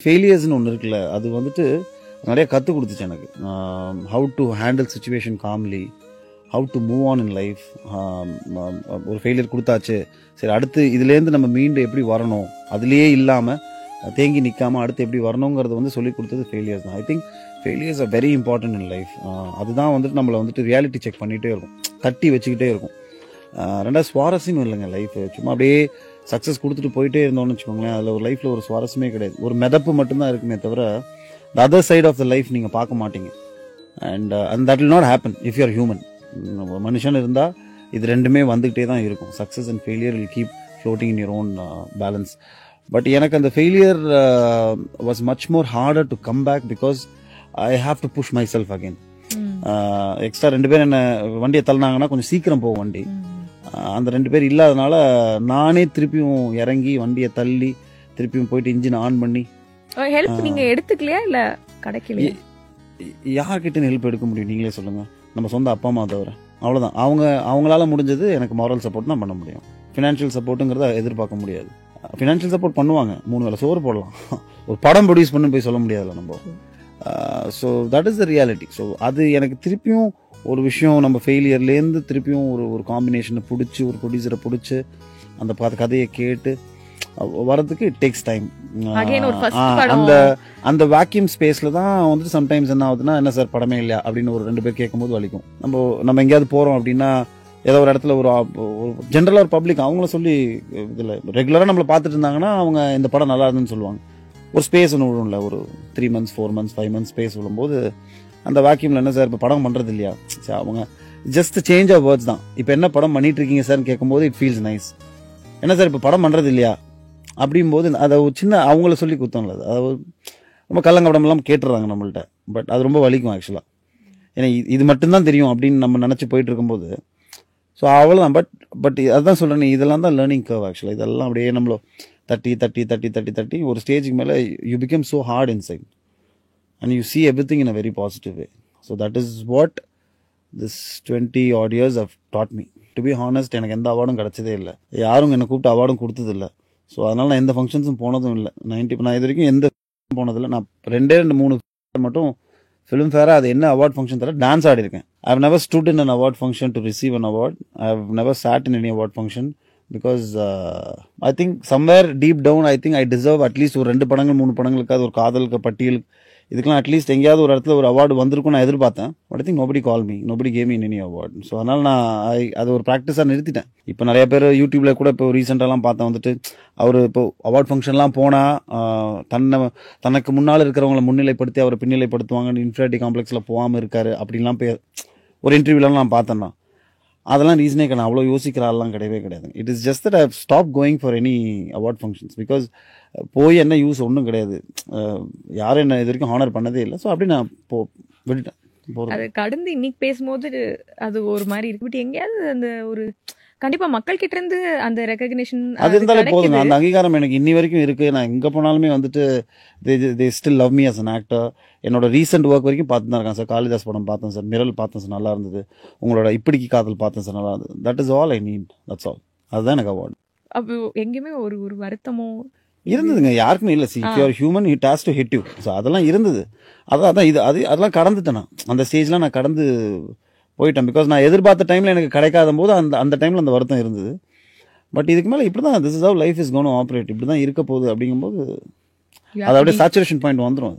ஃபெயிலியர்ஸ்னு ஒன்று இருக்குல்ல, அது வந்துட்டு நிறைய கற்றுக் கொடுத்துச்சு எனக்கு. How to handle situation calmly, how to move on in life. ஒரு ஃபெயிலியர் கொடுத்தாச்சு, சரி அடுத்து இதுலேருந்து நம்ம மீண்டு எப்படி வரணும், அதுலேயே இல்லாமல் தேங்கி நிற்காமல் அடுத்து எப்படி வரணுங்கிறது வந்து சொல்லி கொடுத்தது ஃபெயிலியர்ஸ் தான். I think failures are very important in life. அதுதான் வந்துட்டு நம்மளை வந்துட்டு ரியாலிட்டி செக் பண்ணிகிட்டே இருக்கும், தட்டி வச்சுக்கிட்டே இருக்கும். ரெண்டாவது சுவாரஸ்யம் இல்லைங்க லைஃப். சும்மா அப்படியே சக்ஸஸ் கொடுத்துட்டு போயிட்டே இருந்தோம்னு வச்சுக்கோங்களேன், அதில் ஒரு லைஃப்பில் ஒரு சுவாரஸ்யமே கிடையாது. ஒரு மிதப்பு மட்டும்தான் இருக்குமே தவிர the other side of the life நீங்கள் பார்க்க மாட்டீங்க. And that will not happen if you are human. மனுஷன் இருந்தால் இது ரெண்டுமே வந்துக்கிட்டே தான் இருக்கும். Success and failure will keep floating in your own balance. But எனக்கு அந்த failure was much more harder to come back because I have to push myself again. Extra 2 பேர் என்ன வண்டியை தள்ளினாங்கன்னா கொஞ்சம் சீக்கிரம் போகும் வண்டி. அந்த 2 பேர் இல்லாதனால நானே திருப்பியும் இறங்கி வண்டியை தள்ளி திருப்பியும் போயிட்டு இன்ஜின் ஆன் பண்ணி. ஹெல்ப் நீங்க எடுத்துக்கலையா இல்ல கிடைக்கலையா? யார்கிட்ட ஹெல்ப் எடுக்க முடியும் நீங்களே சொல்லுங்க. நம்ம சொந்த அப்பா அம்மா தவிர அவ்வளோதான். அவங்களால முடிஞ்சது எனக்கு மாரல் சப்போர்ட் தான் பண்ண முடியும். ஃபினான்ஷியல் சப்போர்ட்டுங்கிறத எதிர்பார்க்க முடியாது. ஃபினான்ஷியல் சப்போர்ட் பண்ணுவாங்க, 3 வேளை சோறு போடலாம். ஒரு படம் ப்ரொடியூஸ் பண்ணு போய் சொல்ல முடியாதுல்ல நம்ம. So that is the reality. So அது எனக்கு திருப்பியும் ஒரு விஷயம், நம்ம ஃபெயிலியர்லேருந்து திருப்பியும் ஒரு காம்பினேஷனை பிடிச்சி, ஒரு ப்ரொடியூசரை பிடிச்சி அந்த கதையை கேட்டு வரதுக்கு இட் டேக்ஸ் டைம். அந்த வேக்யூம் ஸ்பேஸில் தான் வந்துட்டு சம்டைம்ஸ் என்ன ஆகுதுன்னா, என்ன சார் படமே இல்லையா அப்படின்னு ஒரு 2 பேர் கேட்கும்போது வலிக்கும். நம்ம எங்கேயாவது போகிறோம் அப்படின்னா ஏதோ ஒரு இடத்துல ஒரு ஜென்ரலாக ஒரு பப்ளிக் அவங்கள சொல்லி இதில் ரெகுலராக நம்மளை பார்த்துட்டு இருந்தாங்கன்னா அவங்க இந்த படம் நல்லா இருந்துன்னு சொல்லுவாங்க. ஒரு ஸ்பேஸ் ஒன்று விடும்ல, ஒரு 3 months 4 months 5 months ஸ்பேஸ் விடும்போது அந்த வேக்யூமில் என்ன சார் இப்போ படம் பண்ணுறது இல்லையா, சரி அவங்க ஜஸ்ட் சேஞ்ச் ஆஃப் வேர்ட்ஸ் தான். இப்போ என்ன படம் பண்ணிட்டு இருக்கீங்க சார்னு கேட்கும்போது இட் ஃபீல்ஸ் நைஸ். என்ன சார் இப்போ படம் பண்ணுறது இல்லையா அப்படிங்கும்போது அதை சின்ன அவங்கள சொல்லி குத்தம்ல, அதாவது ரொம்ப கள்ளங்கப்படமெல்லாம் கேட்டுறாங்க நம்மள்ட்ட. பட் அது ரொம்ப வலிக்கும் ஆக்சுவலாக. ஏன்னா இது மட்டும்தான் தெரியும் அப்படின்னு நம்ம நினச்சி போயிட்டு இருக்கும்போது. ஸோ அவ்வளோதான். பட் அதுதான் சொல்கிறேன், இதெல்லாம் தான் லேர்னிங் கர்வ் ஆக்சுவலாக. இதெல்லாம் அப்படியே நம்மள தட்டி ஒரு ஸ்டேஜுக்கு மேலே you become so hard inside and you see everything in a very positive way. So that is what this 20 odd years have taught me. To be honest, எனக்கு எந்த அவார்டும் கிடச்சதே இல்லை, யாரும் என்னை கூப்பிட்டு அவார்டும் கொடுத்ததில்லை. ஸோ அதனால் நான் எந்த ஃபங்க்ஷன்ஸும் போனதும் இல்லை. நான் இது வரைக்கும் எந்த போனதில்லை. நான் 2-3 மட்டும் ஃபிலிம் ஃபேராக அது என்ன அவார்ட் ஃபங்க்ஷன் தர டான்ஸ் ஆடிருக்கேன். I have never stood in an award function to receive an award. I have never sat in any award function because I think somewhere deep down I think I deserve at least ஒரு 2 படங்கள் 3 படங்களுக்காவது ஒரு காதலுக்கு பட்டியல் இதுக்கெல்லாம் at least எங்கேயாவது ஒரு இடத்துல ஒரு அவார்டு வந்திருக்கும் நான் எதிர்பார்த்தேன். But I think nobody call me, nobody game in any award. So அதனால் நான் அது ஒரு ப்ராக்டிஸாக நிறுத்திட்டேன். இப்போ நிறைய பேர் யூடியூப்ல கூட இப்போ ரீசெண்டாலாம் பார்த்தேன் வந்துட்டு, அவர் இப்போ அவார்ட் ஃபங்க்ஷன்லாம் போனால் தனக்கு முன்னால் இருக்கிறவங்களை முன்னிலைப்படுத்தி அவரை பின்னிலைப்படுத்துவாங்கன்னு இன்ஃபீரியாரிட்டி காம்ப்ளெக்ஸில் போகாமல் இருக்காரு அப்படின்லாம் ஒரு இன்டர்வியூலாம் நான் பார்த்தேன்னா அதெல்லாம் ரீசனே கிடையாது. அவ்வளோ யோசிக்கிற ஆள்லாம் கிடையவே கிடையாது. It is just that I have stop going for any award functions because போய் என்ன யூஸ் ஒன்றும் கிடையாது. யாரும் என்ன இது வரைக்கும் ஹானர் பண்ணதே இல்லை. ஸோ அப்படி நான் விட்டுட்டேன். அது கடந்து இன்னைக்கு பேசும்போது அது ஒரு மாதிரி இருக்கு. பட் எங்கேயாவது அந்த ஒரு கண்டிப்பா மக்கள் கிட்ட இருந்து அந்த ரெகக்னிஷன் அது இருந்தாலே போதுங்க. அந்த அங்கீகாரம் எனக்கு இன்னி வரைக்கும் இருக்கு. நான் எங்க போனாலுமே வந்துட்டு they still love me as an actor. என்னோட ரீசெண்ட் ஒர்க் வரைக்கும் பார்த்து தான் இருக்கேன் சார். காளிதாஸ் படம் பார்த்தேன் சார், மிரல் பார்த்தேன் சார், நல்லா இருந்தது. உங்களோட இப்படிக்கு காதல் பார்த்தேன் சார், நல்லா இருந்தது. That is all I need, that's all. அதுதான் எனக்கு அவார்டு. அப்போ எங்கேயுமே ஒரு வருத்தமோ இருந்ததுங்க, யாருக்குமே இல்லை. C you are human, it has to hit you. So அதெல்லாம் இருந்தது. அதான் அதெல்லாம் கடந்துட்டேன் நான். அந்த ஸ்டேஜ்லாம் நான் கடந்து போயிட்டேன். பிகாஸ் நான் எதிர்பார்த்த டைமில் எனக்கு கிடைக்காத போது அந்த டைமில் அந்த வருத்தம் இருந்தது. பட் இதுக்கு மேலே இப்படி தான், this is how life is gonna operate, இப்படி தான் இருக்க போகுது அப்படிங்கும்போது அது அப்படியே சேச்சுரேஷன் பாயிண்ட் வந்துடும்.